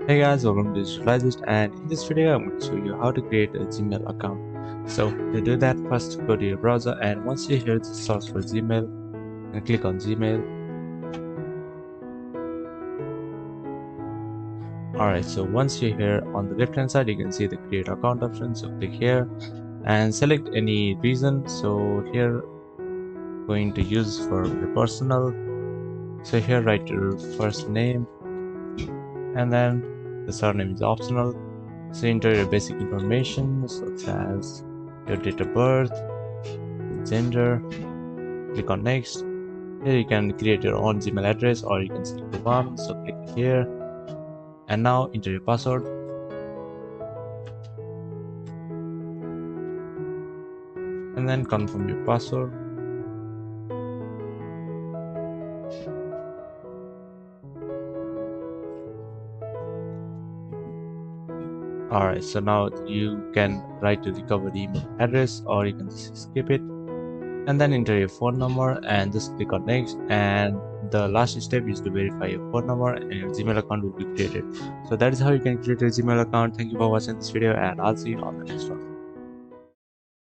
Hey guys, welcome to Digitalized, and in this video I'm going to show you how to create a Gmail account. So to do that, first go to your browser, and once you hear the search for Gmail, and click on Gmail. Alright, so once you're here on the left hand side, you can see the create account option. So click here and select any reason. So here going to use for your personal. So here write your first name, and then the surname is optional. So enter your basic information such as your date of birth, gender. Click on next. Here you can create your own Gmail address or you can select the one. So click here and now enter your password, and then confirm your password. Alright, so now you can write the recovered email address or you can just skip it, and then enter your phone number and just click on next, and the last step is to verify your phone number and your Gmail account will be created. So that is how you can create a Gmail account. Thank you for watching this video, and I'll see you on the next one.